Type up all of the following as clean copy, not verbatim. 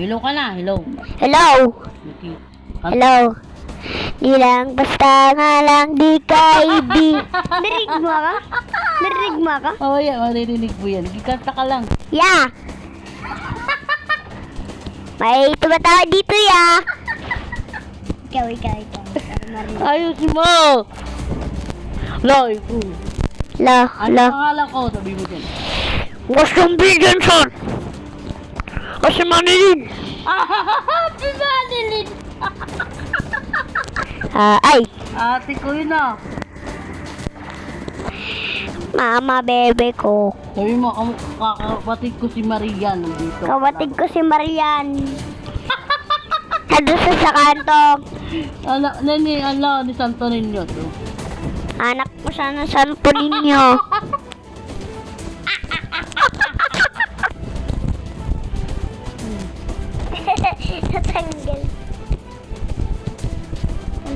Hello ka na, hello. Hello? Okay. Hello? Di lang, basta nga lang di ka ibig. Narinig mo ka? Narinig mo ka? Oh, yeah, maririnig mo yan. Gikanta ka lang. Ya! May tumatawag dito, ya! Ikaw. Ayos mo! Loy, Lo. ano pangalan ko? Sabi mo dyan. Gustong bigyan, son! Kasi manilig! Happy Madeline! Ay! Ate ko yun ah. Mama, bebe ko. Sabi mo, kakapatid ko si Maria nandito. Kawatig ko si Marian. Nandun sa kanto. Ni Santo Niño to. Anak mo siya ng Santo Niño. Natanggal.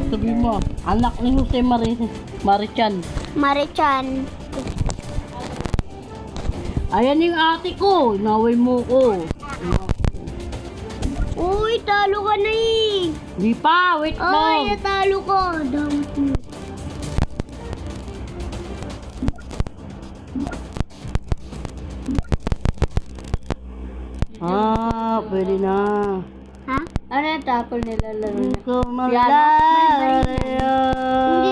Sabi mo, anak ni Jose Marichan. Marichan. Ayan yung ate ko, inaway mo ko. Uy, talo ka na eh. Di pa, wait Ay, lang. natalo ko. Damot mo. Pwede na. Ha? Ano yung tapol nila laro na? Ikaw Hindi malayo.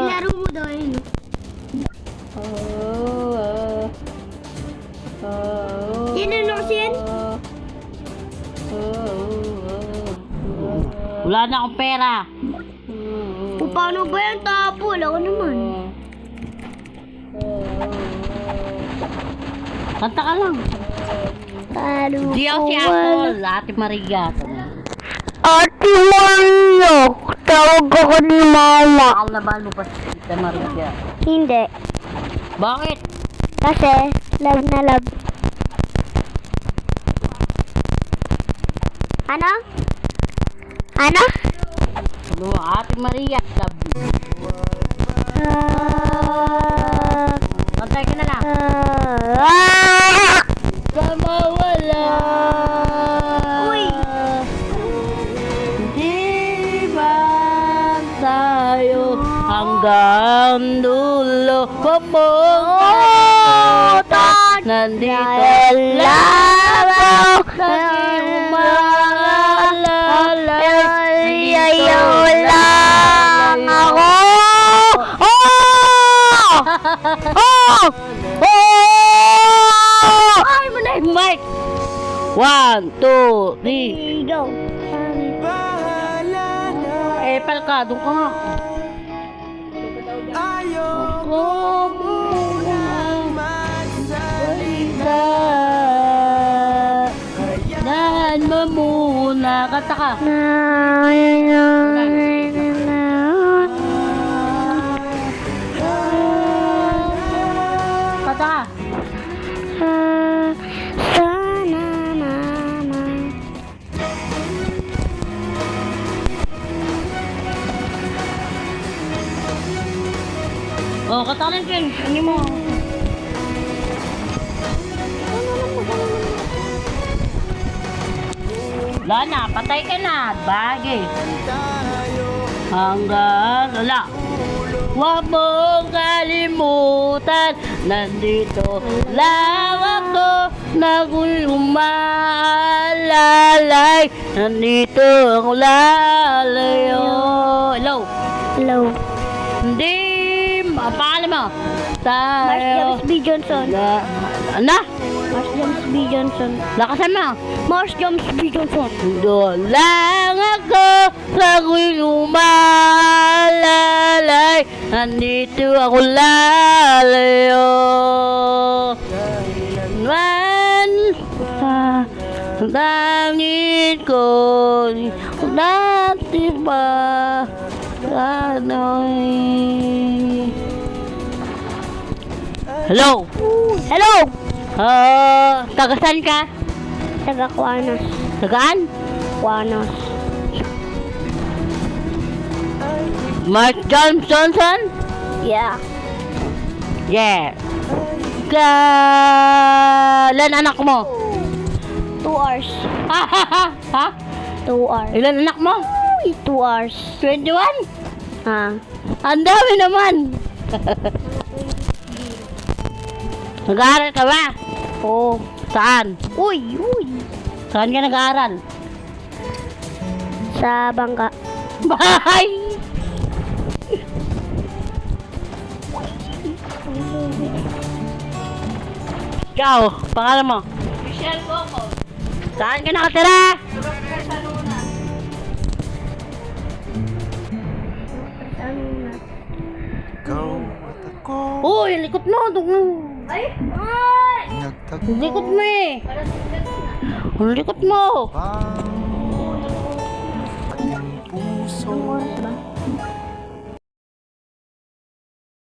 laro mo daw yun. Sino na kasi yan? Wala na akong pera. O paano ba yung tapol? Ako naman. Kanta ka lang. Talo ko. Di ako si Apple, Ate Maria. Ate Maria! Tawag ako ni Mama. Nakalaban mo pa si Ate Maria. Hindi. Bakit? Kasi, love na love. Ano? Ano? Ano, Ate Maria, love you. Kantay ka na lang. Sa mawala. Uy! Di ba tayo hanggang dulo? Pupunta nandito lang lagi umaalalay. Ayaw lang ako! Ay, mo na yung mic! 1, 2, 3. Go! Epal ka, doon ka nga. Ako munang magsalita. Dahan mo muna. Kanta ka. Kanta ka. Sana naman. Oh, kanta ka lang, Ken. Ano mo? Wala na, patay ka na. Bagay. Hanggang wala. Huwag mong kalimutan. Nandito lang ako. Nako'y umaalalay. Nandito ang lalayo. Hello? Hello. Hindi. Ang pangalan mo? Mars Tayo. James B. Johnson. Ano? Mars James B. Johnson. Lakasan mo. Mars James B. Johnson. Doon lang ako sa ako'y umalalay. Nandito ako lalayo. Man sa langit ko dati ba gano'y. Hello? Hello! Tagasan ka? Taga Kuanos. Tagaan? Kuanos. Mark Johnson? Yeah. Yeah. Kailan anak mo? 2 hours. Ha? 2 hours. Ilan anak mo? 2 hours. 21? Ah. Ang dami naman. Nag-aaral ka ba? Oo. Saan? Uy. Saan ka nag-aaral? Sa bangka. Bahay! Ikaw, pangalan mo? Michelle Coco. Saan ka nakatira? Ikaw at ako Uy, likot mo. Ay! Ang likot mo eh. Parang sigas na. Ang likot mo. Ating puso